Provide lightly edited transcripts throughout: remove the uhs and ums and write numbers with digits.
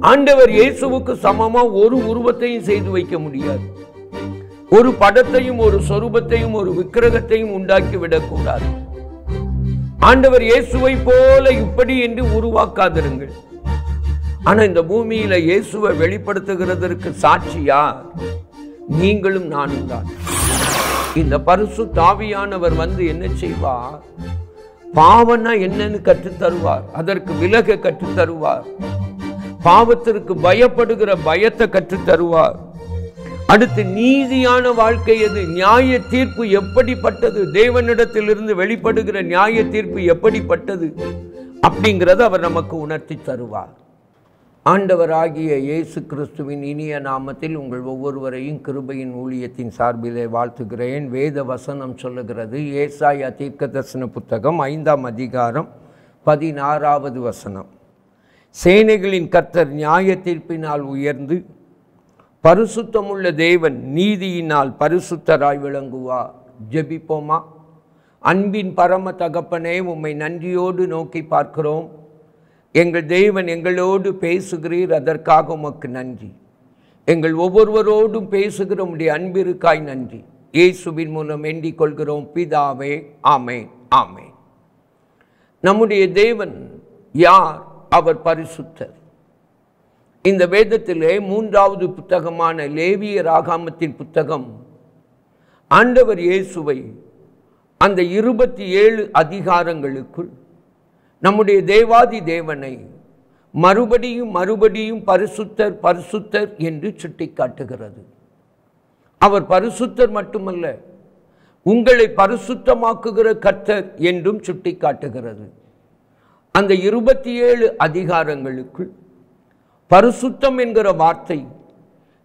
ஆண்டவர் இயேசுவுக்கு சமமா ஒரு உருவத்தையும் செய்து வைக்க முடியாது. ஒரு படத்தையும் ஒரு சொரூபத்தையும் ஒரு விக்கிரகத்தையும் உண்டாக்கி விடக்கூடாது. ஆண்டவர் இயேசுவை போல இப்படி என்று உருவாக்காதிருங்கள். ஆனா இந்த பூமியில இயேசுவை வெளிப்படுத்துகிறதற்கு சாட்சியா நீங்களும் நானும் தான். இந்த பரிசுத்த ஆவியானவர் வந்து என்ன செய்வார்? பாவம்னா என்னன்னு கற்றுத் தருவார். அதற்கு விலக கற்றுத் தருவார். பாவத்திற்கு பயப்படுகிற பயத்தை கற்றுத் தருவார். அடுத்து நீதியான வாழ்க்கை எது, நியாய தீர்ப்பு எப்படிப்பட்டது, தேவனிடத்திலிருந்து வெளிப்படுகிற நியாய தீர்ப்பு எப்படிப்பட்டது அப்படிங்கிறத அவர் நமக்கு உணர்த்தி தருவார். ஆண்டவராகிய இயேசு கிறிஸ்துவின் இனிய நாமத்தில் உங்கள் ஒவ்வொருவரையும் கிருபையின் ஊழியத்தின் சார்பிலே வாழ்த்துகிறேன். வேத வசனம் சொல்லுகிறது, ஏசாயா தீர்க்கதரிசன புத்தகம் 5ஆம் அதிகாரம் 16வது வசனம். சேனைகளின் கர்த்தர் நியாய தீர்ப்பினால் உயர்ந்து பரிசுத்தமுள்ள தேவன் நீதியினால் பரிசுத்தராய் விளங்குவார். ஜெபிப்போமா? அன்பின் பரம தகப்பனே, உம்மை நன்றியோடு நோக்கி பார்க்கிறோம். எங்கள் தேவன் எங்களோடு பேசுகிறீர், அதற்காக உமக்கு நன்றி. எங்கள் ஒவ்வொருவரோடும் பேசுகிற உம்முடைய அன்பிற்காய் நன்றி. இயேசுவின் மூலம் வேண்டிக் கொள்கிறோம் பிதாவே, ஆமென், ஆமென். நம்முடைய தேவன் யார்? அவர் பரிசுத்தர். இந்த வேதத்திலே 3வது புத்தகமான லேவியர் ஆகமத்தின் புத்தகம் ஆண்டவர் இயேசுவை அந்த 27 அதிகாரங்களுக்குள் நம்முடைய தேவாதி தேவனை மறுபடியும் மறுபடியும் பரிசுத்தர் பரிசுத்தர் என்று சுட்டிக்காட்டுகிறது. அவர் பரிசுத்தர் மட்டுமல்ல, உங்களை பரிசுத்தமாக்குகிற கர்த்தர் என்றும் சுட்டிக்காட்டுகிறது. அந்த 27 அதிகாரங்களுக்குள் பரிசுத்தம் என்கிற வார்த்தை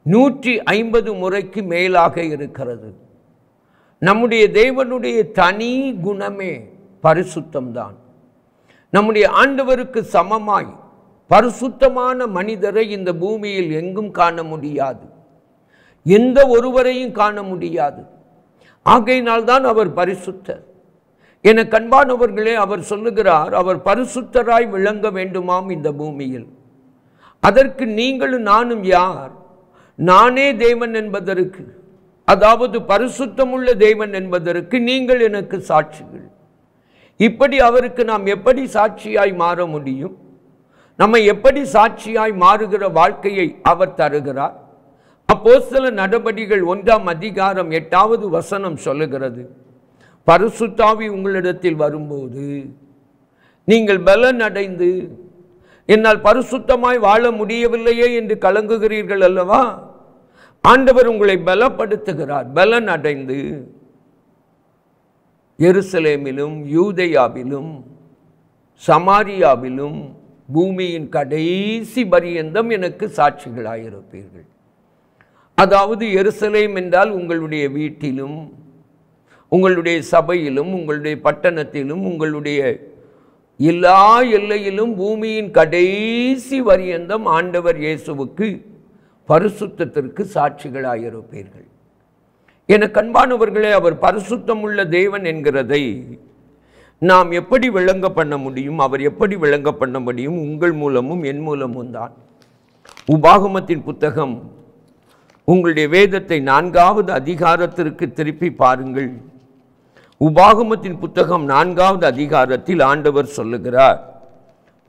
150 முறைக்கு மேலாக இருக்கிறது. நம்முடைய தேவனுடைய தனி குணமே பரிசுத்தம்தான். நம்முடைய ஆண்டவருக்கு சமமாய் பரிசுத்தமான மனிதரை இந்த பூமியில் எங்கும் காண முடியாது. எந்த ஒருவரையும் காண முடியாது. ஆகையினால்தான் அவர் பரிசுத்தர். என கண்பானவர்களே, அவர் சொல்லுகிறார், அவர் பரிசுத்தராய் விளங்க வேண்டுமாம் இந்த பூமியில். அதற்கு நீங்களும் நானும் யார்? நானே தேவன் என்பதற்கு, அதாவது பரிசுத்தமுள்ள தேவன் என்பதற்கு நீங்கள் எனக்கு சாட்சிகள். இப்படி அவருக்கு நாம் எப்படி சாட்சியாய் மாற முடியும்? நம்மை எப்படி சாட்சியாய் மாறுகிற வாழ்க்கையை அவர் தருகிறார்? அப்போஸ்தலர் நடபடிகள் 1ஆம் அதிகாரம் 8வது வசனம் சொல்லுகிறது, பரிசுத்த ஆவி உங்களிடத்தில் வரும்போது நீங்கள் பலன் அடைந்து, என்னால் பரிசுத்தமாய் வாழ முடியவில்லையே என்று கலங்குகிறீர்கள் அல்லவா? ஆண்டவர் உங்களை பலப்படுத்துகிறார். பலன் அடைந்து எருசலேமிலும் யூதேயாவிலும் சமாரியாவிலும் பூமியின் கடைசி பரியந்தம் எனக்கு சாட்சிகளாயிருப்பீர்கள். அதாவது எருசலேம் என்றால் உங்களுடைய வீட்டிலும், உங்களுடைய சபையிலும், உங்களுடைய பட்டணத்திலும், உங்களுடைய எல்லா எல்லையிலும் பூமியின் கடைசி பரியந்தம் ஆண்டவர் இயேசுவுக்கு பரிசுத்தத்திற்கு சாட்சிகளாயிருப்பீர்கள். என கண்பானவர்களே, அவர் பரிசுத்தம் உள்ள தேவன் என்கிறதை நாம் எப்படி விளங்க பண்ண முடியும்? அவர் எப்படி விளங்க பண்ண முடியும்? உங்கள் மூலமும் என் மூலமும் தான். உபாகமத்தின் புத்தகம், உங்களுடைய வேதத்தை 4வது அதிகாரத்திற்கு திருப்பி பாருங்கள். உபாகமத்தின் புத்தகம் 4வது அதிகாரத்தில் ஆண்டவர் சொல்லுகிறார்,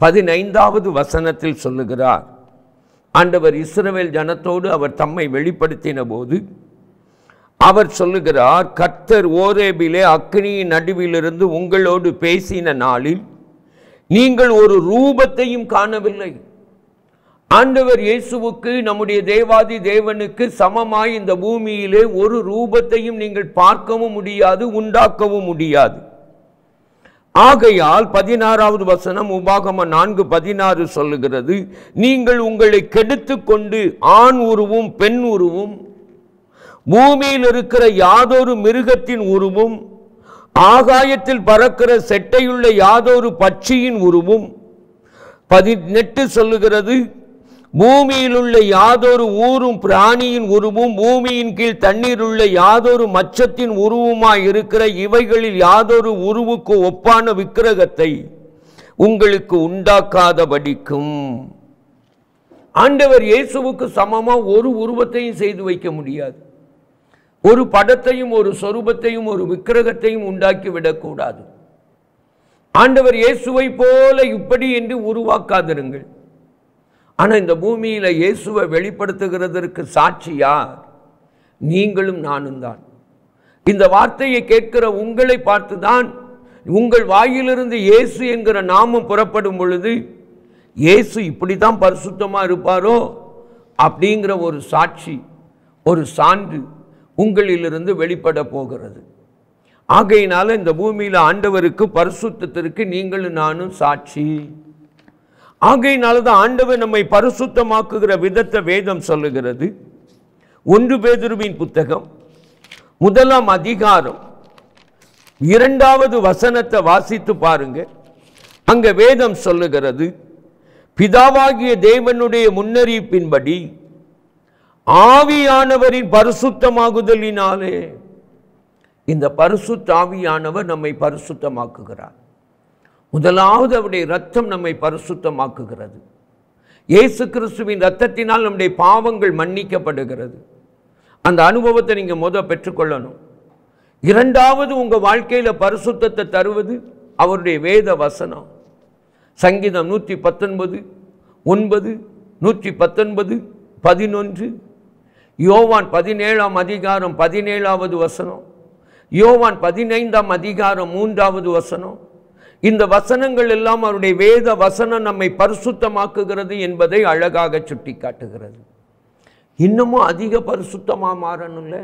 15வது வசனத்தில் சொல்லுகிறார், ஆண்டவர் இஸ்ரவேல் ஜனத்தோடு அவர் தம்மை வெளிப்படுத்தின போது அவர் சொல்லுகிறார், கர்த்தர் ஓரேபிலே அக்கினியின் நடுவிலிருந்து உங்களோடு பேசின நாளில் நீங்கள் ஒரு ரூபத்தையும் காணவில்லை. ஆண்டவர் இயேசுவுக்கு, நம்முடைய தேவாதி தேவனுக்கு சமமாய் இந்த பூமியிலே ஒரு ரூபத்தையும் நீங்கள் பார்க்கவும் முடியாது, உண்டாக்கவும் முடியாது. ஆகையால் 16வது வசனம் உபாகமம் 4:16 சொல்லுகிறது, நீங்கள் உங்களை கெடுத்து கொண்டு ஆண் உருவும் பெண் உருவும், பூமியில் இருக்கிற யாதொரு மிருகத்தின் உருவும், ஆகாயத்தில் பறக்கிற செட்டையுள்ள யாதொரு பட்சியின் உருவும், 18 சொல்லுகிறது, பூமியில் உள்ள யாதொரு ஊரும் பிராணியின் உருவும், பூமியின் கீழ் தண்ணீர் உள்ள யாதொரு மச்சத்தின் உருவுமாய் இருக்கிற இவைகளில் யாதொரு உருவுக்கு ஒப்பான விக்கிரகத்தை உங்களுக்கு உண்டாக்காதபடிக்கும். ஆண்டவர் இயேசுவுக்கு சமமா ஒரு உருவத்தையும் செய்து வைக்க முடியாது. ஒரு படத்தையும் ஒரு சொரூபத்தையும் ஒரு விக்கிரகத்தையும் உண்டாக்கி விடக்கூடாது. ஆண்டவர் இயேசுவை போல இப்படி என்று உருவாக்காதிருங்கள். ஆனால் இந்த பூமியில இயேசுவை வெளிப்படுத்துகிறதற்கு சாட்சி யார்? நீங்களும் நானும் தான். இந்த வார்த்தையை கேட்கிற உங்களை பார்த்துதான் உங்கள் வாயிலிருந்து இயேசு என்கிற நாமம் புறப்படும் பொழுது இயேசு இப்படித்தான் பரிசுத்தமா இருப்பாரோ அப்படிங்கிற ஒரு சாட்சி, ஒரு சான்று உங்களிலிருந்து வெளிப்பட போகிறது. ஆகையினால இந்த பூமியில ஆண்டவருக்கு பரிசுத்தத்திற்கு நீங்களும் நானும் சாட்சி. ஆகையினால்தான் ஆண்டவர் நம்மை பரிசுத்தமாக்குகிற விதத்தை வேதம் சொல்லுகிறது. 1 பேதுருவின் புத்தகம் 1ஆம் அதிகாரம் 2வது வசனத்தை வாசித்து பாருங்க. அங்க வேதம் சொல்லுகிறது, பிதாவாகிய தேவனுடைய முன்னறிவிப்பின்படி ஆவியானவரின் பரிசுத்தமாகுதலினாலே. இந்த பரிசுத்த ஆவியானவர் நம்மை பரிசுத்தமாக்குகிறார். முதலாவது அவருடைய இரத்தம் நம்மை பரிசுத்தமாக்குகிறது. இயேசு கிறிஸ்துவின் இரத்தத்தினால் நம்முடைய பாவங்கள் மன்னிக்கப்படுகிறது. அந்த அனுபவத்தை நீங்க பெற்றுக்கொள்ளணும். இரண்டாவது உங்க வாழ்க்கையில பரிசுத்தத்தை தருவது அவருடைய வேத வசனம். சங்கீதம் 119 9, 119 11, யோவான் 17ஆம் அதிகாரம் 17வது வசனம், யோவான் 15ஆம் அதிகாரம் 3வது வசனம். இந்த வசனங்கள் எல்லாம் அவருடைய வேத வசனம் நம்மை பரிசுத்தமாக்குகிறது என்பதை அழகாக சுட்டி காட்டுகிறது. இன்னமும் அதிக பரிசுத்தமா மாறணும்ல.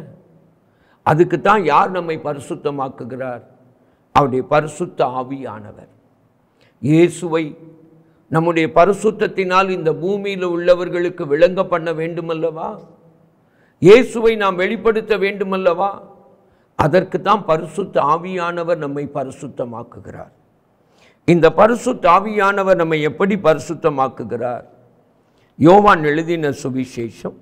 அதுக்கு தான் யார் நம்மை பரிசுத்தமாக்குகிறார்? அவருடைய பரிசுத்த ஆவியானவர். இயேசுவை நம்முடைய பரிசுத்தத்தினால் இந்த பூமியில் உள்ளவர்களுக்கு விளங்க பண்ண வேண்டுமல்லவா? இயேசுவை நாம் வெளிப்படுத்த வேண்டுமல்லவா? அதற்கு தான் பரிசுத்த ஆவியானவர் நம்மை பரிசுத்தமாக்குகிறார். இந்த பரிசுத்த ஆவியானவர் நம்மை எப்படி பரிசுத்தமாக்குகிறார்? யோவான் எழுதின சுவிசேஷம்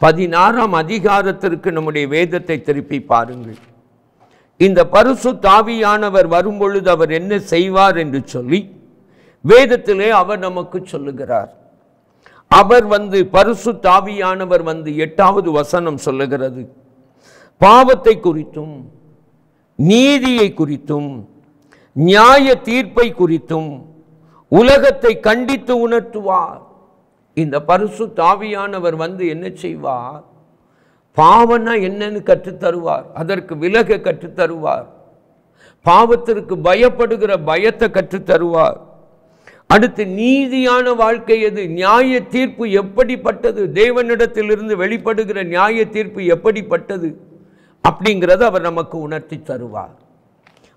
16ஆம் அதிகாரத்திற்கு நம்முடைய வேதத்தை திருப்பி பாருங்கள். இந்த பரிசுத்த ஆவியானவர் வரும்பொழுது அவர் என்ன செய்வார் என்று சொல்லி வேதத்திலே அவர் நமக்கு சொல்லுகிறார். அவர் பரிசுத்த ஆவியானவர் 8வது வசனம் சொல்லுகிறது, பாவத்தை குறித்தும் நீதியை குறித்தும் நியாய தீர்ப்பை குறித்தும் உலகத்தை கண்டித்து உணர்த்துவார். இந்த பரிசுத்த ஆவியானவர் என்ன செய்வார்? பாவம்னா என்னன்னு கற்றுத்தருவார். அதற்கு விலக கற்றுத்தருவார். பாவத்திற்கு பயப்படுகிற பயத்தை கற்றுத்தருவார். அடுத்து நீதியான வாழ்க்கை எது, நியாய தீர்ப்பு எப்படிப்பட்டது, தேவனிடத்திலிருந்து வெளிப்படுகிற நியாய தீர்ப்பு எப்படிப்பட்டது அப்படிங்கிறத அவர் நமக்கு உணர்த்தி தருவார்.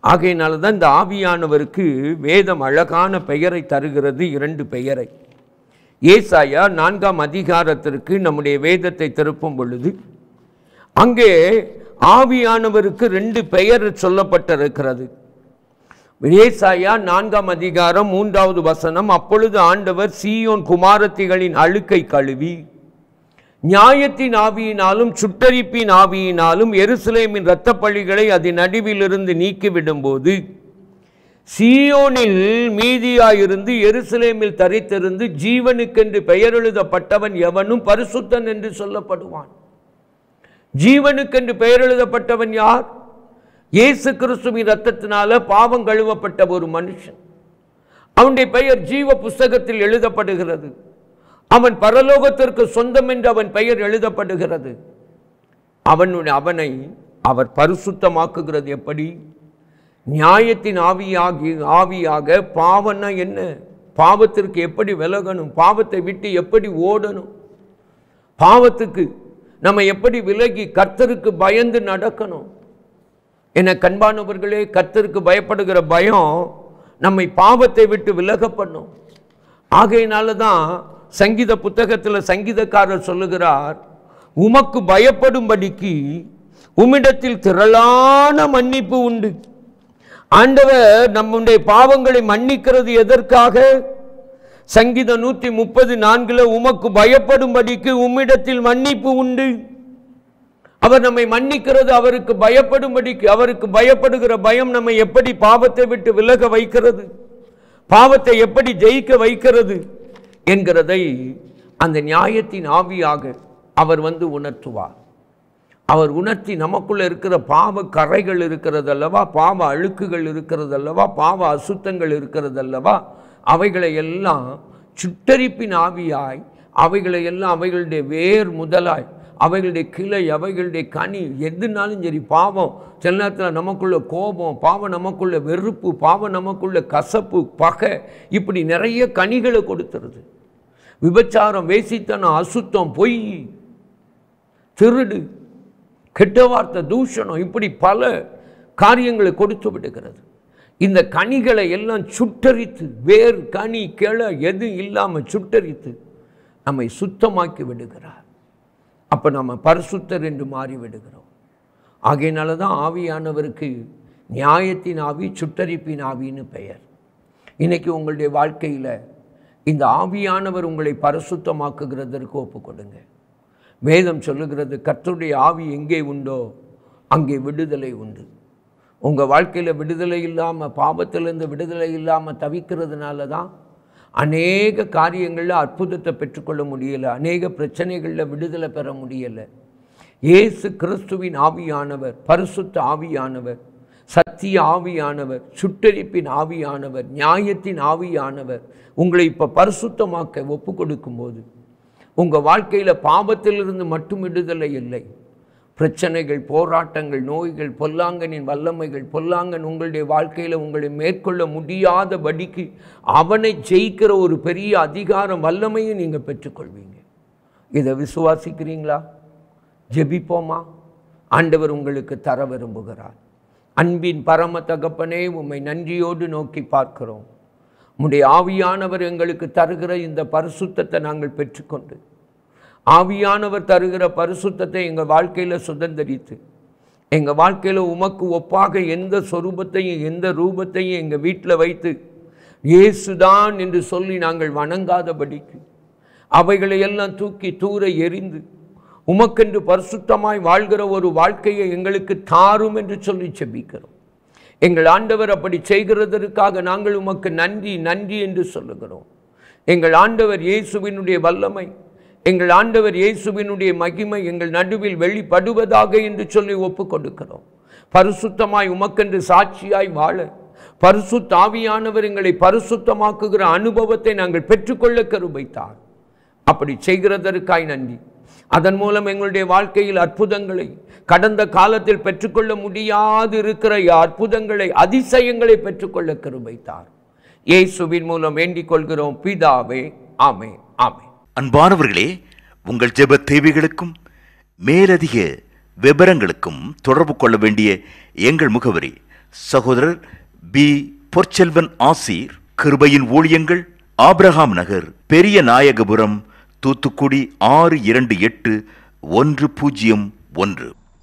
ஆகையினால தான் இந்த ஆவியானவருக்கு வேதம் அழகான பெயரை தருகிறது, 2 பெயரை. ஏசாயா 4ஆம் அதிகாரத்திற்கு நம்முடைய வேதத்தை திருப்பும் பொழுது அங்கே ஆவியானவருக்கு 2 பெயர் சொல்லப்பட்டிருக்கிறது. ஏசாயா 4ஆம் அதிகாரம் 3வது வசனம், அப்பொழுது ஆண்டவர் சீயோன் குமாரத்திகளின் அழுக்கை கழுவி நியாயத்தின் ஆவியினாலும் சுட்டரிப்பின் ஆவியினாலும் எருசலேமின் இரத்தப்பழிகளை அதன் நடுவிலிருந்து நீக்கிவிடும் போது சீயோனில் மீதியாயிருந்து எருசலேமில் தரித்திருந்து ஜீவனுக்கென்று பெயர் எழுதப்பட்டவன் எவனும் பரிசுத்தன் என்று சொல்லப்படுவான். ஜீவனுக்கென்று பெயர் எழுதப்பட்டவன் யார்? இயேசு கிறிஸ்துவின் இரத்தத்தினால பாவம் கழுவப்பட்ட ஒரு மனுஷன். அவனுடைய பெயர் ஜீவ புஸ்தகத்தில் எழுதப்படுகிறது. அவன் பரலோகத்திற்கு சொந்தம் என்று அவன் பெயர் எழுதப்படுகிறது. அவனை அவர் பரிசுத்தமாக்குகிறது எப்படி? நியாயத்தின் ஆவியாக. பாவம்னா என்ன? பாவத்திற்கு எப்படி விலகணும், பாவத்தை விட்டு எப்படி ஓடணும், பாவத்துக்கு நம்ம எப்படி விலகி கர்த்தருக்கு பயந்து நடக்கணும். என கண்பானவர்களே, கர்த்தருக்கு பயப்படுகிற பயம் நம்மை பாவத்தை விட்டு விலக பண்ணும். ஆகையினால தான் சங்கீத புத்தகத்தில் சங்கீதக்காரர் சொல்லுகிறார், உமக்கு பயப்படும்படிக்கு உம்மிடத்தில் திரளான மன்னிப்பு உண்டு. ஆண்டவர் நம்முடைய பாவங்களை மன்னிக்கிறது எதற்காக? சங்கீதம் 134 உமக்கு பயப்படும்படிக்கு உம்மிடத்தில் மன்னிப்பு உண்டு. அவர் நம்மை மன்னிக்கிறது அவருக்கு பயப்படும்படிக்கு. அவருக்கு பயப்படுகிற பயம் நம்மை எப்படி பாவத்தை விட்டு விலக வைக்கிறது, பாவத்தை எப்படி ஜெயிக்க வைக்கிறது என்கிறதை அந்த நியாயத்தின் ஆவியாக அவர் வந்து உணர்த்துவார். அவர் உணர்த்தி நமக்குள்ள இருக்கிற பாவ கரைகள் இருக்கிறதல்லவா, பாவ அழுக்குகள் இருக்கிறதல்லவா, பாவ அசுத்தங்கள் இருக்கிறதல்லவா, அவைகளை எல்லாம் சுட்டரிப்பின் ஆவியாய், அவைகளை எல்லாம் அவைகளுடைய வேர் முதலாய், அவைகளுடைய கிளை, அவைகளுடைய கனி, எதுனாலும் சரி, பாவம் சில நேரத்தில் நமக்குள்ள கோபம், பாவம் நமக்குள்ள வெறுப்பு, பாவம் நமக்குள்ள கசப்பு, பகை, இப்படி நிறைய கனிகளை கொடுத்துருது. விபச்சாரம், வேசித்தனம், அசுத்தம், பொய், திருடு, கெட்ட வார்த்தை, தூஷணம், இப்படி பல காரியங்களை கொடுத்து விடுகிறது. இந்த கனிகளை எல்லாம் சுட்டரித்து, வேர் கனி கிளை எது இல்லாமல் சுட்டரித்து நம்மை சுத்தமாக்கி விடுகிறார். அப்போ நம்ம பரிசுத்தர் என்று மாறி விடுகிறோம். ஆகையினால தான் ஆவியானவருக்கு நியாயத்தின் ஆவி, சுட்டரிப்பின் ஆவின்னு பெயர். இன்னைக்கு உங்களுடைய வாழ்க்கையில் இந்த ஆவியானவர் உங்களை பரிசுத்தமாக்குகிறதற்கு ஒப்பு கொடுங்க. வேதம் சொல்லுகிறது, கர்த்தருடைய ஆவி எங்கே உண்டோ அங்கே விடுதலை உண்டு. உங்கள் வாழ்க்கையில் விடுதலை இல்லாமல், பாவத்திலிருந்து விடுதலை இல்லாமல் தவிக்கிறதுனால தான் அநேக காரியங்களில் அற்புதத்தை பெற்றுக்கொள்ள முடியலை, அநேக பிரச்சனைகளில் விடுதலை பெற முடியலை. இயேசு கிறிஸ்துவின் ஆவியானவர், பரிசுத்த ஆவியானவர், சத்திய ஆவியானவர், சுட்டரிப்பின் ஆவியானவர், நியாயத்தின் ஆவியானவர் உங்களை இப்போ பரிசுத்தமாக்க ஒப்பு கொடுக்கும்போது உங்கள் வாழ்க்கையில் பாவத்திலிருந்து மட்டும் விடுதலை இல்லை. பிரச்சனைகள், போராட்டங்கள், நோய்கள், பொல்லாங்கனின் வல்லமைகள், பொல்லாங்கன் உங்களுடைய வாழ்க்கையில் உங்களை மேற்கொள்ள முடியாதபடிக்கு அவனை ஜெயிக்கிற ஒரு பெரிய அதிகாரம், வல்லமையும் நீங்கள் பெற்றுக்கொள்வீங்க. இதை விசுவாசிக்கிறீங்களா? ஜெபிப்போமா? ஆண்டவர் உங்களுக்கு தர விரும்புகிறார். அன்பின் பரம தகப்பனே, உம்மை நன்றியோடு நோக்கி பார்க்கிறோம். உம்முடைய ஆவியானவர் எங்களுக்கு தருகிற இந்த பரிசுத்தத்தை நாங்கள் பெற்றுக்கொண்டு, ஆவியானவர் தருகிற பரிசுத்தத்தை எங்கள் வாழ்க்கையில் சுதந்தரித்து, எங்கள் வாழ்க்கையில் உமக்கு ஒப்பாக எந்த சொரூபத்தையும் எந்த ரூபத்தையும் எங்கள் வீட்டில் வைத்து இயேசுதான் என்று சொல்லி நாங்கள் வணங்காதபடிக்கு அவைகளை எல்லாம் தூக்கி தூர எறிந்து உமக்கென்று பரிசுத்தமாய் வாழ்கிற ஒரு வாழ்க்கையை எங்களுக்கு தாரும் என்று சொல்லி செபிக்கிறோம். எங்கள் ஆண்டவர் அப்படி செய்கிறதற்காக நாங்கள் உமக்கு நன்றி நன்றி என்று சொல்லுகிறோம். எங்கள் ஆண்டவர் இயேசுவினுடைய வல்லமை, எங்கள் ஆண்டவர் இயேசுவினுடைய மகிமை எங்கள் நடுவில் வெளிப்படுவதாக என்று சொல்லி ஒப்பு கொடுக்கிறோம். பரிசுத்தமாய் உமக்கென்று சாட்சியாய் வாழ பரிசுத்த ஆவியானவர் எங்களை பரிசுத்தமாக்குகிற அனுபவத்தை நாங்கள் பெற்றுக்கொள்ள கிருபைத்தார். அப்படி செய்கிறதற்காய் நன்றி. அதன் மூலம் எங்களுடைய வாழ்க்கையில் அற்புதங்களை, கடந்த காலத்தில் பெற்றுக்கொள்ள முடியாது இருக்கிற அற்புதங்களை, அதிசயங்களை பெற்றுக்கொள்ள கிருபைத்தார். இயேசுவின் மூலம் வேண்டிக் கொள்கிறோம் பிதாவே, ஆமென், ஆமென். அன்பானவர்களே, உங்கள் ஜெப தேவைகளுக்கும் மேலதிக விவரங்களுக்கும் தொடர்பு கொள்ள வேண்டிய எங்கள் முகவரி: சகோதரர் பி. பொற்செல்வன் ஆசீர், கிருபையின் ஊழியங்கள், ஆபிரகாம் நகர், பெரிய நாயகபுரம், தூத்துக்குடி 628101.